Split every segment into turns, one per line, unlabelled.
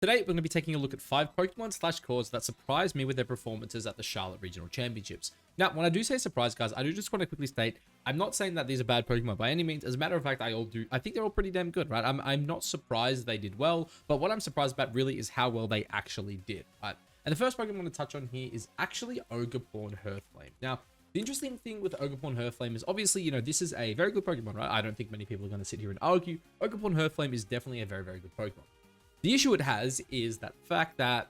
Today, we're going to be taking a look at 5 Pokemon slash cores that surprised me with their performances at the Charlotte Regional Championships. Now, when I do say surprise, guys, I do just want to quickly state, I'm not saying that these are bad Pokemon by any means. As a matter of fact, I think they're all pretty damn good, right? I'm not surprised they did well, but what I'm surprised about really is how well they actually did, right? And the first Pokemon I'm going to touch on here is actually Ogerpon-Hearthflame. Now, the interesting thing with Ogerpon-Hearthflame is obviously, this is a very good Pokemon, right? I don't think many people are going to sit here and argue. Ogerpon-Hearthflame is definitely a very, very good Pokemon. The issue it has is that fact that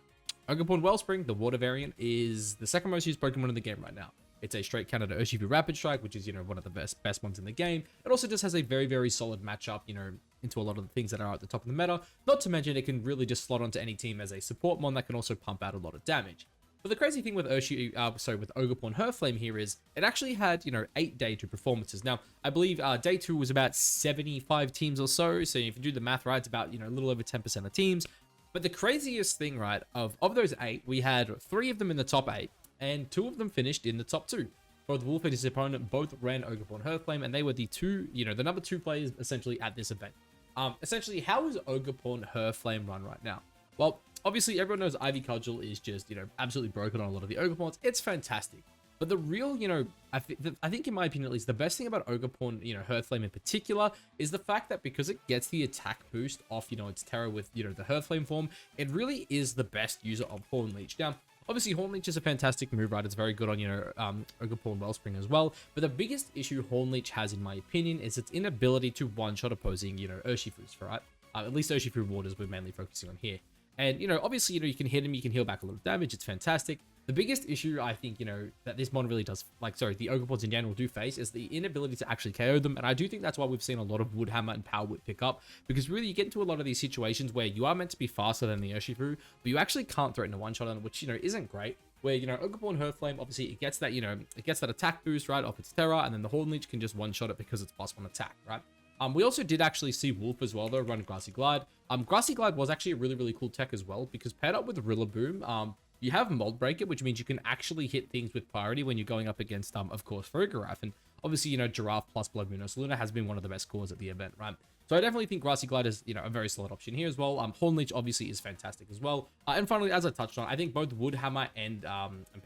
Ogerpon Wellspring, the water variant, is the second most used Pokemon in the game right now. It's a straight counter to Urshifu Rapid Strike, which is, one of the best ones in the game. It also just has a very, very solid matchup, into a lot of the things that are at the top of the meta. Not to mention, it can really just slot onto any team as a support mon that can also pump out a lot of damage. But the crazy thing with Ogerpon-Hearthflame here is it actually had, 8 day 2 performances. Now, I believe day 2 was about 75 teams or so. So if you do the math right, it's about, a little over 10% of teams. But the craziest thing, right, of those 8, we had 3 of them in the top 8 and 2 of them finished in the top 2. Both Wolf and his opponent both ran Ogerpon-Hearthflame, and they were the number 2 players essentially at this event. Essentially, how is Ogerpon-Hearthflame run right now? Well, obviously, everyone knows Ivy Cudgel is just, absolutely broken on a lot of the Ogerpons. It's fantastic. But the real, I think in my opinion at least, the best thing about Ogerpon, in particular, is the fact that because it gets the attack boost off, its Terra with, the Hearthflame form, it really is the best user of Horn Leech. Now, obviously, Horn Leech is a fantastic move, right? It's very good on, Ogerpon Wellspring as well. But the biggest issue Horn Leech has, in my opinion, is its inability to one-shot opposing, Urshifus, right? At least Urshifu waters we're mainly focusing on here. And, obviously, you can hit him, you can heal back a lot of damage. It's fantastic. The biggest issue, I think, that this mon really does, the Ogerpons in general do face is the inability to actually KO them. And I do think that's why we've seen a lot of Wood Hammer and Power Whip pick up. Because really, you get into a lot of these situations where you are meant to be faster than the Urshifu, but you actually can't threaten a one-shot on it, which, isn't great. Where, Ogerpon-Hearthflame, obviously, it gets that, it gets that attack boost, right, off its Terra, and then the Horn Leech can just one-shot it because it's +1 attack, right? We also did actually see Wolf as well, though, run Grassy Glide. Grassy Glide was actually a really, really cool tech as well, because paired up with Rillaboom, you have Mold Breaker, which means you can actually hit things with priority when you're going up against, of course, Farigiraf. And obviously, Giraffe plus Blood Moon Luna has been one of the best cores at the event, right? So I definitely think Grassy Glide is, a very solid option here as well. Horn Leech obviously is fantastic as well. And finally, as I touched on, I think both Wood Hammer and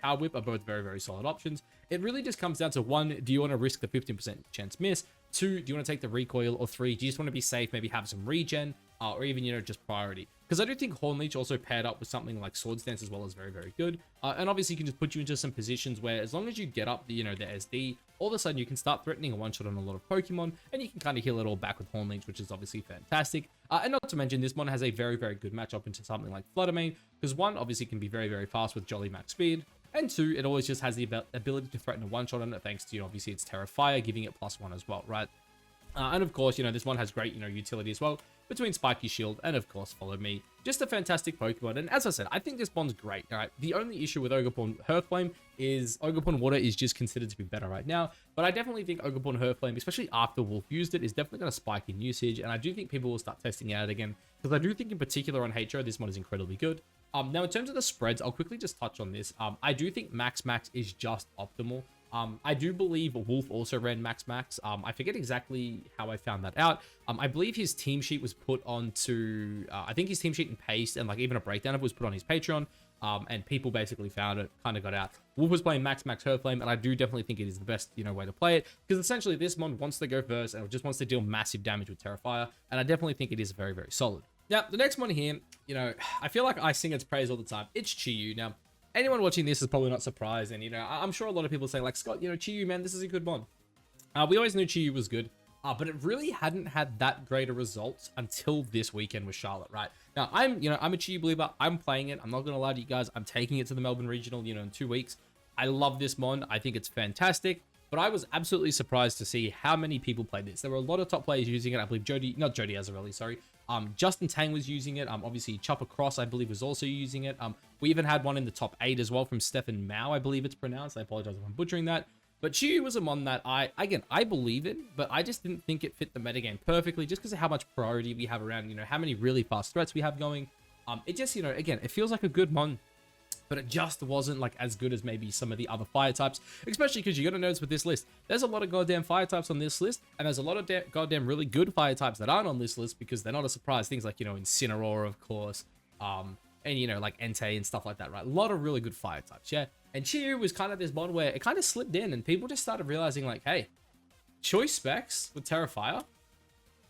Power Whip are both very, very solid options. It really just comes down to 1, do you want to risk the 15% chance miss? 2, do you want to take the recoil? Or 3, do you just want to be safe, maybe have some regen, or even, just priority? Because I do think Horn Leech also paired up with something like Swords Dance as well is very, very good. And obviously, you can just put you into some positions where as long as you get up the, the SD, all of a sudden you can start threatening a one-shot on a lot of Pokemon, and you can kind of heal it all back with Horn Leech, which is obviously fantastic. And not to mention, this mon has a very, very good matchup into something like Fluttermane, because 1, obviously, can be very, very fast with Jolly Max Speed, and 2, it always just has the ability to threaten a one-shot on it, thanks to, obviously, its Terra Fire, giving it +1 as well, right? And of course, this one has great, utility as well, between Spiky Shield and, of course, Follow Me. Just a fantastic Pokemon, and as I said, I think this bond's great, alright? The only issue with Ogerpon-Hearthflame is Ogerpon Water is just considered to be better right now, but I definitely think Ogerpon-Hearthflame, especially after Wolf used it, is definitely going to spike in usage, and I do think people will start testing it out again, because I do think in particular on HO, this mod is incredibly good. Now, in terms of the spreads, I'll quickly just touch on this. I do think Max is just optimal. I do believe Wolf also ran Max. I forget exactly how I found that out. I believe his team sheet was put onto, I think his team sheet and paste and even a breakdown of it was put on his Patreon. And people basically found it, kind of got out. Wolf was playing Max Hearthflame, and I do definitely think it is the best, way to play it. Because essentially this mon wants to go first, and it just wants to deal massive damage with Terra Fire. And I definitely think it is very, very solid. Now, the next one here, I feel like I sing its praise all the time. It's Chi-Yu. Now, anyone watching this is probably not surprised, and I'm sure a lot of people say like, Scott, Chi-Yu, man, this is a good mod. We always knew Chi-Yu was good, but it really hadn't had that great a results until this weekend with Charlotte, right? Now, I'm a Chi-Yu believer. I'm playing it. I'm not gonna lie to you guys. I'm taking it to the Melbourne Regional, in 2 weeks. I love this mod. I think it's fantastic. But I was absolutely surprised to see how many people played this. There were a lot of top players using it. I believe Jody Azarelli, sorry. Justin Tang was using it. Obviously, Chopper Cross, I believe, was also using it. We even had one in the top 8 as well from Stefan Mao, I believe it's pronounced. I apologize if I'm butchering that. But Chi-Yu was a mon that I believe in, but I just didn't think it fit the metagame perfectly just because of how much priority we have around, how many really fast threats we have going. It just, again, it feels like a good mon, but it just wasn't as good as maybe some of the other fire types, especially because you got to notice with this list, there's a lot of goddamn fire types on this list, and there's a lot of goddamn really good fire types that aren't on this list because they're not a surprise. Things like, Incineroar, of course, and you know, like Entei and stuff like that, right? A lot of really good fire types, yeah. And Chiyu was kind of this mod where it kind of slipped in, and people just started realizing like, hey, choice specs with Fire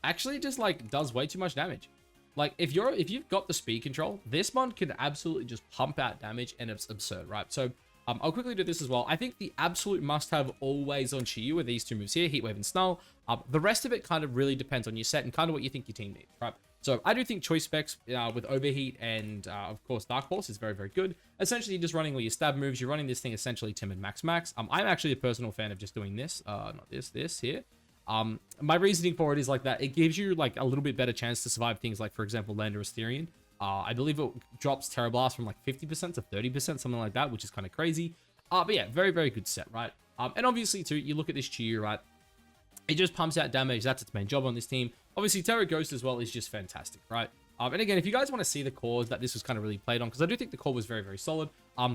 actually just like does way too much damage. Like if you've got the speed control, this mod can absolutely just pump out damage, and it's absurd, right? So I'll quickly do this as well. I think the absolute must-have always on Chiyu are these two moves here, Heatwave and Snarl. The rest of it kind of really depends on your set and kind of what you think your team needs, right? So I do think choice specs with Overheat and of course Dark Pulse is very, very good. Essentially, you're just running all your stab moves. You're running this thing essentially Timid Max. I'm actually a personal fan of just doing this, not this here. My reasoning for it is like that it gives you like a little bit better chance to survive things like, for example, Land or Asterion. I believe it drops Terra Blast from like 50% to 30%, something like that, which is kind of crazy. But yeah, very, very good set, right? And obviously, too, you look at this Chiyu, right? It just pumps out damage. That's its main job on this team. Obviously, Terra Ghost as well is just fantastic, right? And again, if you guys want to see the cores that this was kind of really played on, because I do think the core was very, very solid,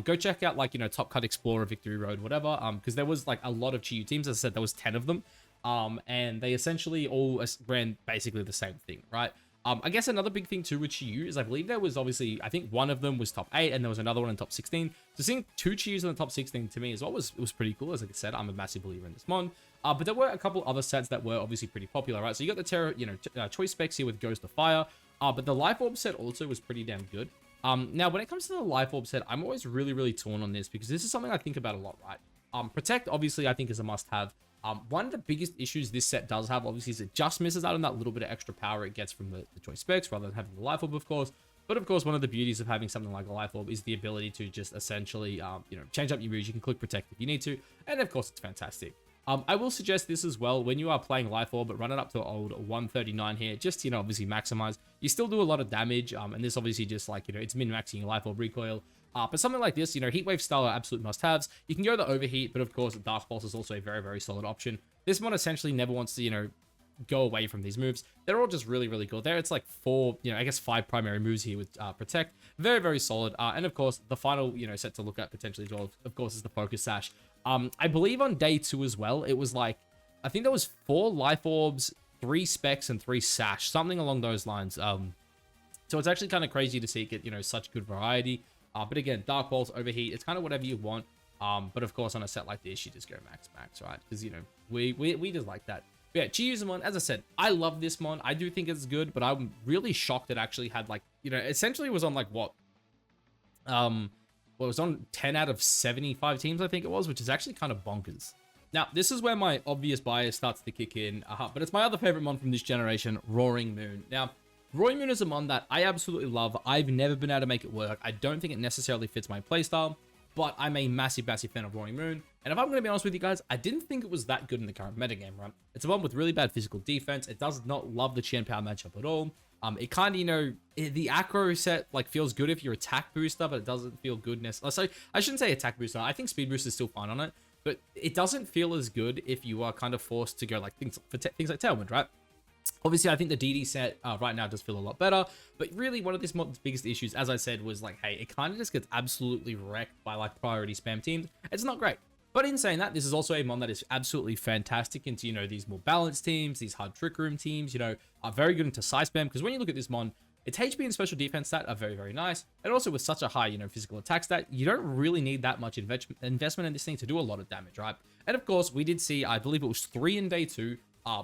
go check out like, you know, Top Cut Explorer, Victory Road, whatever, because there was like a lot of Chiyu teams. As I said, there was 10 of them, and they essentially all ran basically the same thing, right? I guess another big thing too with Chiyu is I believe there was obviously, I think one of them was top 8 and there was another one in top 16. So seeing 2 Chiyus in the top 16 to me as well was pretty cool. As I said, I'm a massive believer in this mod. But there were a couple other sets that were obviously pretty popular, right? So you got the Terra, you know, choice specs here with Ghost of Fire. But the Life Orb set also was pretty damn good. Now when it comes to the Life Orb set, I'm always really, really torn on this because this is something I think about a lot, right? Protect obviously I think is a must-have. One of the biggest issues this set does have, obviously, is it just misses out on that little bit of extra power it gets from the choice specs, rather than having the Life Orb, of course. But of course, one of the beauties of having something like a Life Orb is the ability to just essentially, you know, change up your moves. You can click Protect if you need to, and of course, it's fantastic. I will suggest this as well when you are playing Life Orb, but run it up to old 139 here, just, you know, obviously maximize. You still do a lot of damage, and this obviously just like, you know, it's min-maxing your Life Orb recoil. But something like this, you know, Heatwave style are absolute must-haves. You can go the Overheat, but of course, Dark Pulse is also a very, very solid option. This one essentially never wants to, you know, go away from these moves. They're all just really, really good. There, it's like 4, you know, I guess 5 primary moves here with Protect. Very, very solid. And of course, the final, you know, set to look at potentially as well, of course, is the Focus Sash. I believe on day 2 as well, it was like, I think there was 4 Life Orbs, 3 Specs, and 3 Sash, something along those lines. So it's actually kind of crazy to see it get, you know, such good variety. But again, Dark Pulse, Overheat, it's kind of whatever you want. But of course, on a set like this, you just go max, right? Because, you know, we just like that. But yeah, Chiyu's mon, as I said, I love this mon. I do think it's good, but I'm really shocked it actually had like, you know, essentially was on like what? Well, it was on 10 out of 75 teams, I think it was, which is actually kind of bonkers. Now, this is where my obvious bias starts to kick in, but it's my other favorite mon from this generation, Roaring Moon. Now, Roaring Moon is a mon that I absolutely love. I've never been able to make it work. I don't think it necessarily fits my playstyle, but I'm a massive, massive fan of Roaring Moon. And if I'm going to be honest with you guys, I didn't think it was that good in the current metagame, right? It's a mon with really bad physical defense. It does not love the Qian Power matchup at all. It kind of, you know, the aggro set like feels good if you're attack booster, but it doesn't feel good necessarily. So I shouldn't say attack booster. I think speed booster is still fine on it, but it doesn't feel as good if you are kind of forced to go like things like Tailwind, right? Obviously, I think the DD set right now does feel a lot better, but really one of this mod's biggest issues, as I said, was like, hey, it kind of just gets absolutely wrecked by like priority spam teams. It's not great. But in saying that, this is also a mon that is absolutely fantastic into, you know, these more balanced teams, these hard trick room teams, you know, are very good into side spam, because when you look at this mon, its HP and special defense stat are very, very nice. And also with such a high, you know, physical attack stat, you don't really need that much investment in this thing to do a lot of damage, right? And of course, we did see, I believe it was 3 in day 2,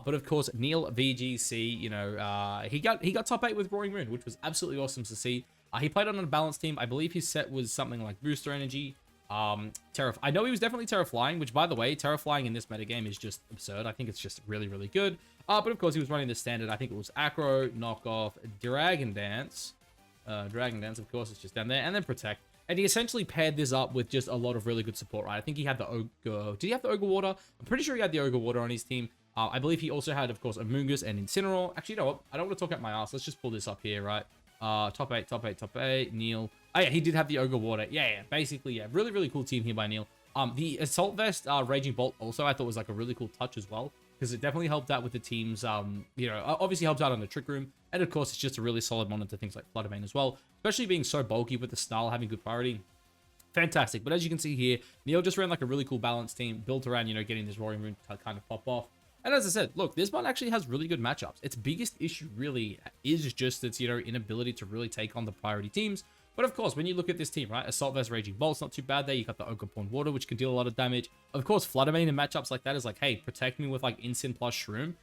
but of course, Neil VGC, you know, he got top 8 with Roaring Moon, which was absolutely awesome to see. He played on a balanced team. I believe his set was something like Booster Energy. I know he was definitely Terra Flying, which by the way, Terra Flying in this metagame is just absurd. I think it's just really, really good. But of course, he was running the standard. I think it was Acro, Knockoff, Dragon Dance. Dragon Dance, of course, it's just down there, and then Protect. And he essentially paired this up with just a lot of really good support, right? I think he had the Ogre. Did he have the Ogre Water? I'm pretty sure he had the Ogre Water on his team. I believe he also had, of course, Amoonguss and Incineroar. Actually, you know what? I don't want to talk out my ass. Let's just pull this up here, right? Top 8, Neil. Oh, yeah, he did have the Ogre Water. Yeah, basically, yeah. Really, really cool team here by Neil. The Assault Vest, Raging Bolt also, I thought was like a really cool touch as well, because it definitely helped out with the team's, you know, obviously helps out on the Trick Room. And of course, it's just a really solid monitor to things like Flutter Mane as well, especially being so bulky with the style, having good priority. Fantastic. But as you can see here, Neil just ran like a really cool balanced team built around, you know, getting this Roaring Moon to kind of pop off. And as I said, look, this one actually has really good matchups. Its biggest issue really is just its, inability to really take on the priority teams. But of course, when you look at this team, right, Assault vs Raging Bolt's not too bad there. You got the Ogerpon-Water, which can deal a lot of damage. Of course, Fluttermane in matchups like that is like, hey, protect me with like Instant plus Shroom,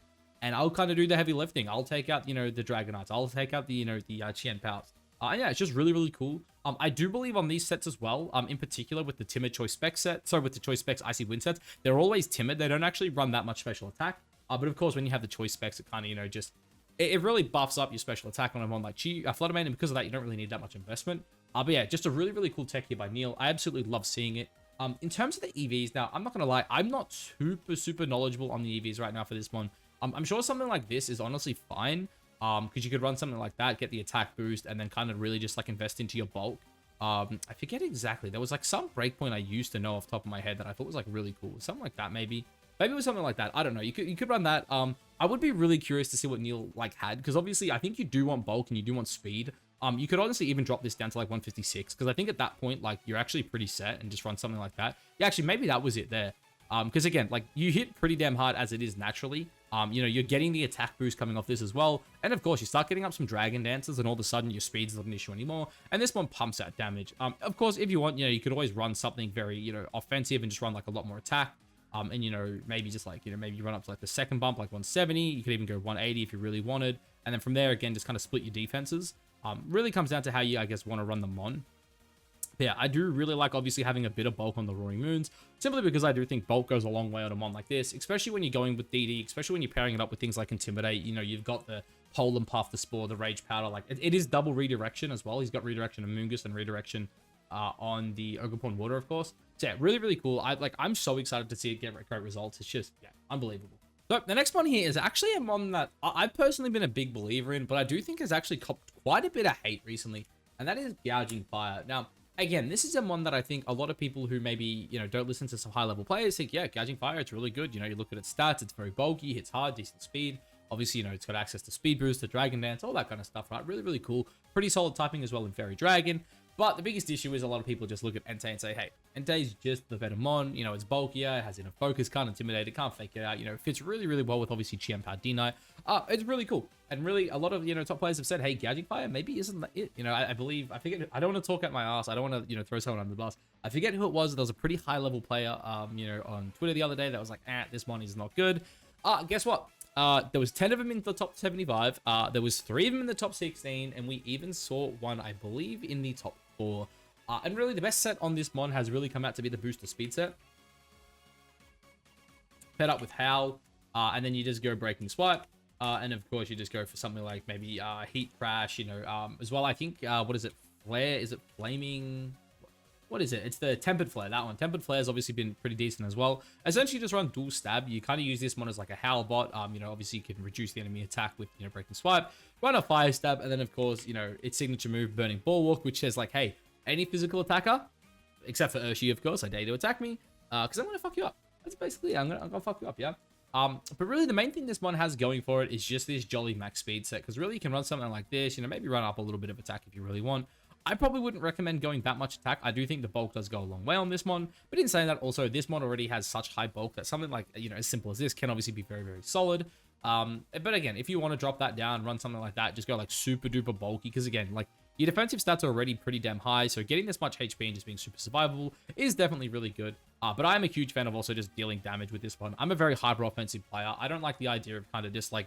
and I'll kind of do the heavy lifting. I'll take out, the Dragonites. I'll take out the, Chien Powers. And yeah, it's just really, really cool. I do believe on these sets as well, in particular with the Timid Choice Spec set, sorry, with the Choice Specs Icy Wind sets, they're always timid. They don't actually run that much special attack. But of course, when you have the Choice Specs, it kind of, it really buffs up your special attack on a mon like Fluttermane, and because of that, you don't really need that much investment. But yeah, just a really, really cool tech here by Neil. I absolutely love seeing it. In terms of the EVs, now, I'm not going to lie, I'm not super knowledgeable on the EVs right now for this one. I'm sure something like this is honestly fine, because you could run something like that, get the attack boost, and then kind of really just like invest into your bulk. I forget exactly. There was like some breakpoint I used to know off the top of my head that I thought was like really cool. Something like that, maybe. Maybe it was something like that. I don't know. You could run that. I would be really curious to see what Neil like had, because obviously I think you do want bulk and you do want speed. You could honestly even drop this down to like 156, because I think at that point, like, you're actually pretty set and just run something like that. Yeah, actually, maybe that was it there. Because again, like, you hit pretty damn hard as it is naturally. You're getting the attack boost coming off this as well. And of course, you start getting up some Dragon Dances, and all of a sudden your speed's not an issue anymore. And this one pumps out damage. Of course, if you want, you could always run something very, offensive and just run like a lot more attack. And, maybe just like, maybe you run up to like the second bump, like 170. You could even go 180 if you really wanted. And then from there, again, just kind of split your defenses. Really comes down to how you, I guess, want to run the mon. Yeah, I do really like, obviously, having a bit of bulk on the Roaring Moons, simply because I do think bulk goes a long way on a mon like this, especially when you're going with DD, especially when you're pairing it up with things like Intimidate. You've got the Polen Puff, the Spore, the Rage Powder. Like, it is double redirection as well. He's got redirection on Moongus and redirection on the Ogerpon-Water, of course. So yeah, really, really cool. I'm so excited to see it get great results. It's just, yeah, unbelievable. So the next one here is actually a mon that I've personally been a big believer in, but I do think has actually copped quite a bit of hate recently, and that is Gouging Fire. Now, again, this is a mon that I think a lot of people who maybe, don't listen to some high-level players think, yeah, Gouging Fire, it's really good. You look at its stats, it's very bulky, hits hard, decent speed. Obviously, it's got access to Speed Boost, to Dragon Dance, all that kind of stuff, right? Really, really cool. Pretty solid typing as well in Fairy Dragon. But the biggest issue is a lot of people just look at Entei and say, hey, Entei's just the better mon. It's bulkier, it has enough focus, can't intimidate it, can't fake it out. It fits really, really well with obviously Chien Pao D-Knight. It's really cool. And really, a lot of, top players have said, hey, Gouging Fire maybe isn't that it. I believe, I forget, I don't want to talk out my ass. I don't want to, throw someone under the bus. I forget who it was. There was a pretty high level player, on Twitter the other day that was like, this mon is not good. Guess what? There was 10 of them in the top 75. There was 3 of them in the top 16. And we even saw one, I believe, in the top 4. And really, the best set on this mon has really come out to be the Booster Speed set. Paired up with Howl, and then you just go Breaking Swipe. And of course, you just go for something like maybe Heat Crash, as well. I think, what is it? Flare? Is it Flaming? What is it? It's the Tempered Flare, that one. Tempered Flare has obviously been pretty decent as well. Essentially, just run Dual Stab. You kind of use this one as like a Howl bot. Obviously, you can reduce the enemy attack with, Breaking Swipe. Run a Fire Stab, and then, of course, its signature move, Burning Bulwark, which says like, hey, any physical attacker, except for Urshi, of course, I dare you to attack me, because I'm going to fuck you up. That's basically it. I'm gonna fuck you up, yeah? But really, the main thing this one has going for it is just this jolly max speed set, because really, you can run something like this, maybe run up a little bit of attack if you really want. I probably wouldn't recommend going that much attack. I do think the bulk does go a long way on this mon, but in saying that, also, this mon already has such high bulk that something like, as simple as this can obviously be very, very solid. But again, if you want to drop that down, run something like that, just go like super duper bulky, because again, like, your defensive stats are already pretty damn high, so getting this much HP and just being super survivable is definitely really good. But I'm a huge fan of also just dealing damage with this one. I'm a very hyper offensive player. I don't like the idea of kind of just like,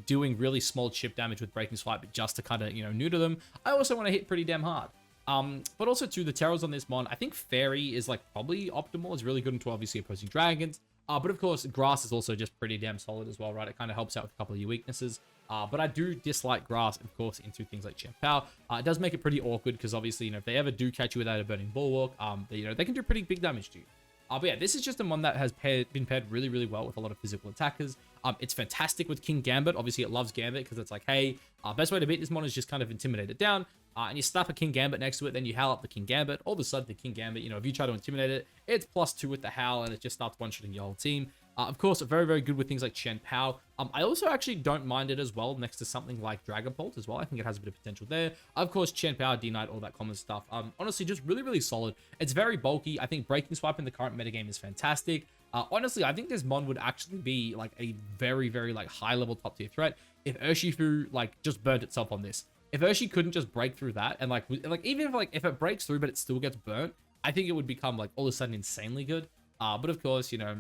doing really small chip damage with Breaking Swipe, but just to kind of, neuter them. I also want to hit pretty damn hard. But also too, the terrors on this mon, I think Fairy is like probably optimal. It's really good into obviously opposing dragons. But of course, Grass is also just pretty damn solid as well, right? It kind of helps out with a couple of your weaknesses. But I do dislike Grass, of course, into things like Chien Pao. It does make it pretty awkward because obviously, if they ever do catch you without a Burning Bulwark, they can do pretty big damage to you. But yeah, this is just a mon that has been paired really, really well with a lot of physical attackers. It's fantastic with King Gambit. Obviously, it loves Gambit because it's like, hey, best way to beat this mon is just kind of intimidate it down. And you slap a King Gambit next to it, then you howl up the King Gambit. All of a sudden, the King Gambit, if you try to intimidate it, it's +2 with the howl, and it just starts one-shotting your whole team. Of course, very, very good with things like Chen Pao. I also actually don't mind it as well next to something like Dragon Bolt as well. I think it has a bit of potential there. Of course, Chen Pao, D-Knight, all that common stuff. Honestly, just really, really solid. It's very bulky. I think Breaking Swipe in the current metagame is fantastic. Honestly, I think this mon would actually be like a very, very like high-level top-tier threat if Urshifu like just burnt itself on this. If Urshi couldn't just break through that and like even if it breaks through but it still gets burnt, I think it would become like all of a sudden insanely good. But of course, you know,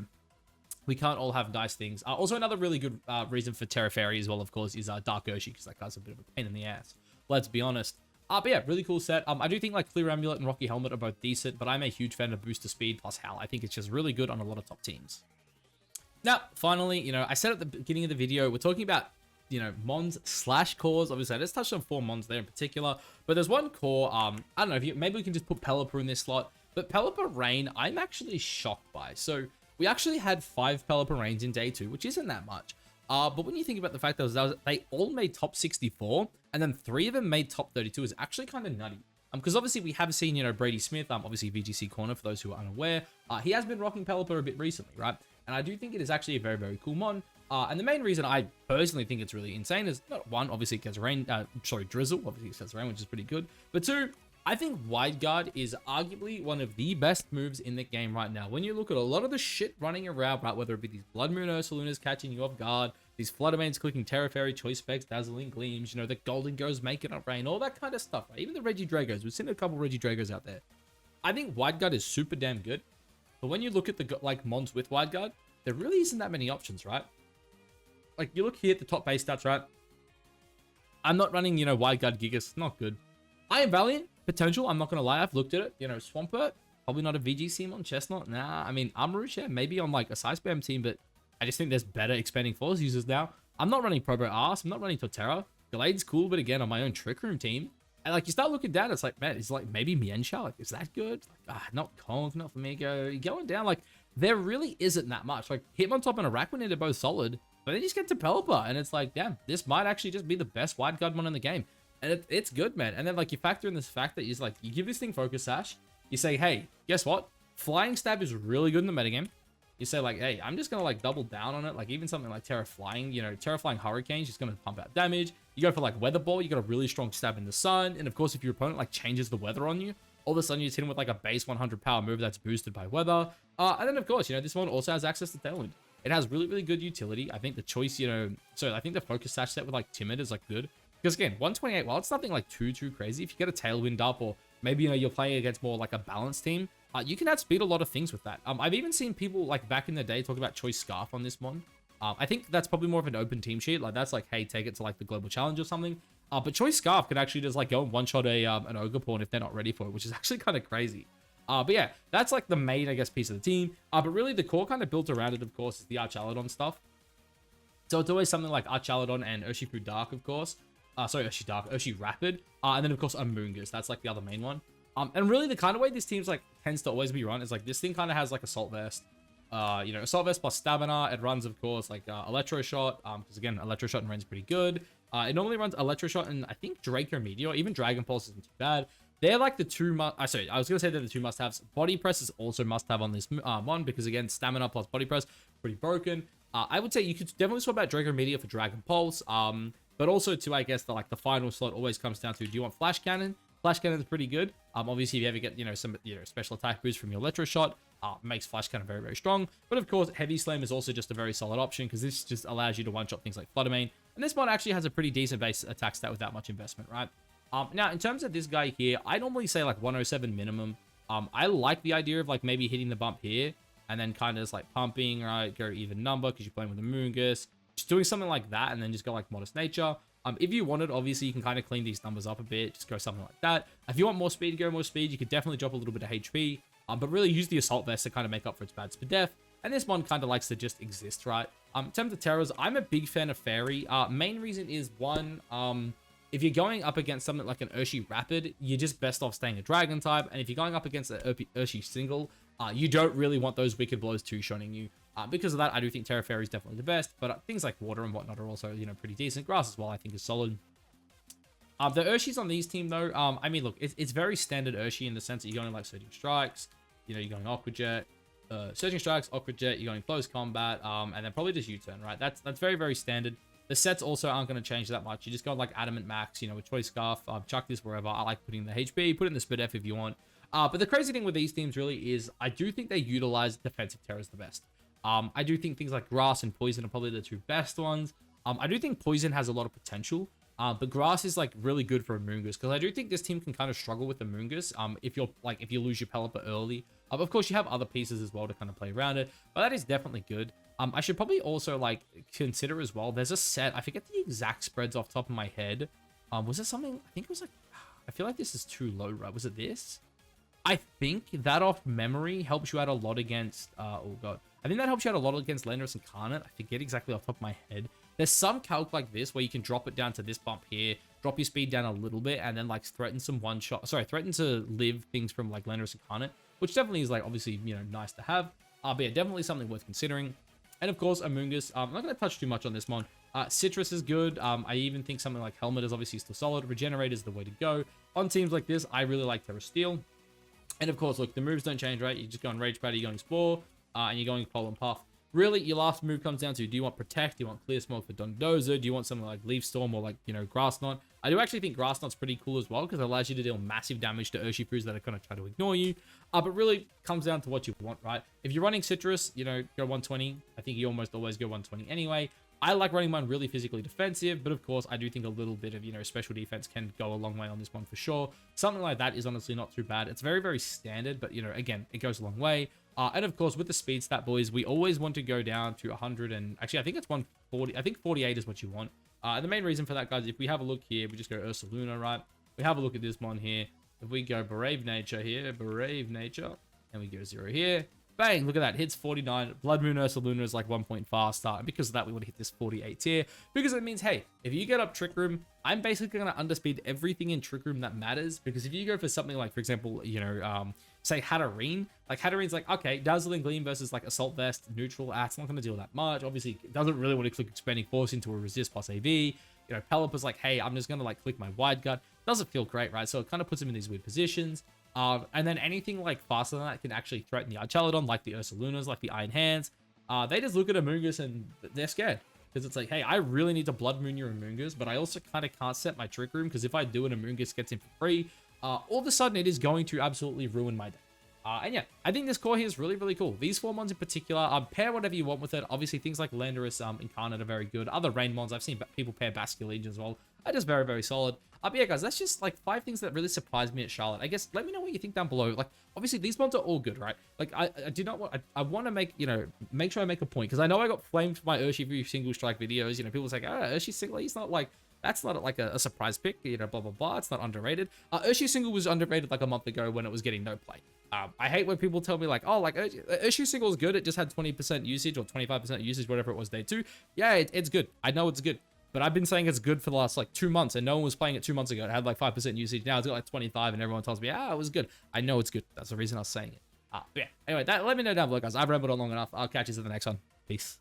we can't all have nice things. Also, another really good reason for Terra Fairy as well, of course, is Dark Urshi, because that guy's a bit of a pain in the ass. Let's be honest. But yeah, really cool set. I do think like Clear Amulet and Rocky Helmet are both decent, but I'm a huge fan of Booster Speed plus Hal. I think it's just really good on a lot of top teams. Now, finally, you know, I said at the beginning of the video, we're talking about, you know, mons slash cores. Obviously, I just touched on 4 mons there in particular, but there's one core. I don't know if maybe we can just put Pelipper in this slot, but Pelipper Rain, I'm actually shocked by. So we actually had 5 Pelipper Rains in day 2, which isn't that much. But when you think about the fact that they all made top 64, and then 3 of them made top 32, is actually kind of nutty. Because obviously we have seen, you know, Brady Smith, obviously VGC Corner, for those who are unaware. He has been rocking Pelipper a bit recently, right? And I do think it is actually a very, very cool mon. And the main reason I personally think it's really insane is, not one, obviously it gets rain, drizzle, obviously it gets rain, which is pretty good. But 2, I think Wide Guard is arguably one of the best moves in the game right now. When you look at a lot of the shit running around, right, whether it be these Blood Moon Ursalunas catching you off guard, these Fluttermanes clicking Terra Fairy, Choice Specs, Dazzling Gleams, you know, the Golden Girls making up rain, all that kind of stuff, right? Even the Regidragos, we've seen a couple Regidragos out there. I think Wide Guard is super damn good. But when you look at the, like, mons with Wide Guard, there really isn't that many options, right? Like, you look here at the top base stats, right? I'm not running, you know, Wide Guard Gigas, not good. I am Valiant. Potential, I'm not gonna lie, I've looked at it. You know, Swampert, probably not a VGC on Chestnut. Nah, I mean, Armarouche, yeah, maybe on like a Side Spam team, but I just think there's better expanding force users now. I'm not running Probo Arse, I'm not running Torterra. Galade's cool, but again, on my own Trick Room team. And like, you start looking down, it's like, man, it's like maybe Mienshao, like, is that good? Like, not Kong, not Flamigo. You're going down, like, there really isn't that much. Like, Hitmontop and Araquanid are both solid, but then you just get to Pelipper, and it's like, damn, this might actually just be the best Wide Guard mon in the game. And it's good, man. And then, like, you factor in this fact that you give this thing Focus Sash. You say, hey, guess what? Flying Stab is really good in the metagame. You say, like, hey, I'm just going to, like, double down on it. Like, even something like Terra Flying, you know, Terra Flying Hurricane's just going to pump out damage. You go for, like, Weather Ball. You got a really strong stab in the sun. And, of course, if your opponent, like, changes the weather on you, all of a sudden you just hit him with, like, a base 100 power move that's boosted by weather. And then, of course, you know, this one also has access to Tailwind. It has really, really good utility. I think the choice, you know, so I think the Focus Sash set with, like, Timid is, like, good. Because again, 128, while it's nothing like too crazy, if you get a Tailwind up or maybe, you know, you're playing against more like a balanced team, you can outspeed a lot of things with that. I've even seen people like back in the day talk about Choice Scarf on this mon. I think that's probably more of an open team sheet. Like that's like, hey, take it to like the Global Challenge or something. But Choice Scarf could actually just like go and one-shot an Ogerpon if they're not ready for it, which is actually kind of crazy. But yeah, that's like the main, I guess, piece of the team. But really the core kind of built around it, of course, is the Archaladon stuff. So it's always something like Archaladon and Urshifu Dark, of course. Sorry, Urshi Dark, Urshi Rapid, and then of course Amoonguss. That's like the other main one. And really the kind of way this team's like tends to always be run is like this thing kind of has like Assault Vest. You know, Assault Vest plus Stamina. It runs, of course, like Electro Shot. Because again, Electro Shot and Rain's pretty good. It normally runs Electro Shot and I think Draco Meteor. Even Dragon Pulse isn't too bad. They're like the two sorry, I was gonna say they're the 2 must-haves. Body Press is also must-have on this one because again, Stamina plus Body Press pretty broken. I would say you could definitely swap out Draco Meteor for Dragon Pulse. But also too, I guess the final slot always comes down to, do you want Flash Cannon? Flash Cannon is pretty good. Obviously if you ever get, you know, some, you know, special attack boost from your Electro Shot, makes Flash Cannon very, very strong. But of course, Heavy Slam is also just a very solid option because this just allows you to one-shot things like Fluttermane. And this mod actually has a pretty decent base attack stat without much investment, right? Now in terms of this guy here, I normally say like 107 minimum. I like the idea of like maybe hitting the bump here and then kind of just like pumping, right? Go even number because you're playing with a Amoonguss. Just doing something like that and then just go like Modest Nature. If you wanted, obviously, you can kind of clean these numbers up a bit. Just go something like that. If you want more speed, go more speed. You could definitely drop a little bit of HP. But really use the Assault Vest to kind of make up for its bad speed def. And this one kind of likes to just exist, right? In terms of Terras, I'm a big fan of Fairy. Main reason is, one, if you're going up against something like an Urshi Rapid, you're just best off staying a Dragon type. And if you're going up against an Urshi Single, you don't really want those Wicked Blows two-shotting you. Because of that, I do think Terra Fairy is definitely the best, but things like Water and whatnot are also, you know, pretty decent. Grass as well, I think, is solid. The Urshis on these team, though, I mean, look, it's very standard Urshi in the sense that you're going like Surging Strikes, you know, you're going Aqua Jet, Surging Strikes, Awkward Jet, you're going close combat, and then probably just U-turn, right? That's very, very standard. The sets also aren't going to change that much. You just got like Adamant Max, you know, with Choice Scarf, chuck this wherever. I like putting the HP, put it in the Spit F if you want. But the crazy thing with these teams really is I do think they utilize defensive terrors the best. I do think things like Grass and Poison are probably the two best ones. I do think Poison has a lot of potential. But Grass is like really good for Amoonguss because I do think this team can kind of struggle with Amoonguss. If you lose your Pelipper early, of course you have other pieces as well to kind of play around it, but that is definitely good. I should probably also like consider as well. There's a set, I forget the exact spreads off the top of my head. Was it something? I think it was like, I feel like this is too low, right? Was it this? I think that off memory helps you out a lot against. Oh god, I think that helps you out a lot against Landorus Incarnate. I forget exactly off the top of my head. There's some calc like this where you can drop it down to this bump here, drop your speed down a little bit, and then like threaten some threaten to live things from like Landorus Incarnate, which definitely is like obviously, you know, nice to have. But yeah, definitely something worth considering. And of course, Amoonguss. I'm not going to touch too much on this one. Citrus is good. I even think something like Helmet is obviously still solid. Regenerate is the way to go. On teams like this, I really like Terra Steel. And of course, look, the moves don't change, right? You're just going Rage Powder, you're going Spore, and you're going Pollen Puff. Really, your last move comes down to, do you want Protect? Do you want Clear Smoke for Dondozo? Do you want something like Leaf Storm or like, you know, Grass Knot? I do actually think Grass Knot's pretty cool as well because it allows you to deal massive damage to Urshifus that are going to try to ignore you. But really comes down to what you want, right? If you're running Citrus, you know, go 120. I think you almost always go 120 anyway. I like running mine really physically defensive, but of course, I do think a little bit of, you know, special defense can go a long way on this one for sure. Something like that is honestly not too bad. It's very, very standard, but, you know, again, it goes a long way. And of course, with the speed stat, boys, we always want to go down to 100 and actually, I think it's 140. I think 48 is what you want. And the main reason for that, guys, if we have a look here, we just go Ursaluna, right? We have a look at this one here. If we go Brave Nature here, Brave Nature, and we go 0 here. Bang, look at that, hits 49. Blood Moon Ursaluna is like 1 point faster, and because of that, we want to hit this 48 tier, because it means, hey, if you get up Trick Room, I'm basically going to underspeed everything in Trick Room that matters, because if you go for something like, for example, you know, say Hatterene, like Hatterene's like, okay, Dazzling Gleam versus like Assault Vest, neutral, it's not going to deal that much. Obviously, it doesn't really want to click Expanding Force into a Resist plus AV. You know, Pelipper's like, hey, I'm just going to like click my Wide Gut. Doesn't feel great, right? So it kind of puts him in these weird positions. And then anything like faster than that can actually threaten the Archelodon, like the Ursalunas, like the Iron Hands. They just look at Amoonguss and they're scared. Because it's like, hey, I really need to Blood Moon your Amoonguss, but I also kind of can't set my Trick Room, because if I do it, Amoonguss gets in for free. All of a sudden, it is going to absolutely ruin my deck. And yeah, I think this core here is really, really cool. These 4 mons in particular, pair whatever you want with it. Obviously, things like Landorus Incarnate are very good. Other Rain mons, I've seen people pair Basque Legion as well. Are just very, very solid. But yeah, guys, that's just like 5 things that really surprised me at Charlotte. I guess let me know what you think down below. Like, obviously, these mons are all good, right? Like, I do not want, I want to make, you know, make sure I make a point, because I know I got flamed for my Urshifu single strike videos. You know, people say, Urshi single, he's not like, that's not like a surprise pick, you know, blah, blah, blah. It's not underrated. Urshi single was underrated like a month ago when it was getting no play. I hate when people tell me like, oh, like Urshi single is good. It just had 20% usage or 25% usage, whatever it was day 2. Yeah, it's good. I know it's good. But I've been saying it's good for the last like 2 months, and no one was playing it 2 months ago. It had like 5% usage. Now it's got like 25, and everyone tells me, it was good. I know it's good. That's the reason I was saying it. Yeah. Anyway, let me know down below, guys. I've rambled on long enough. I'll catch you in the next one. Peace.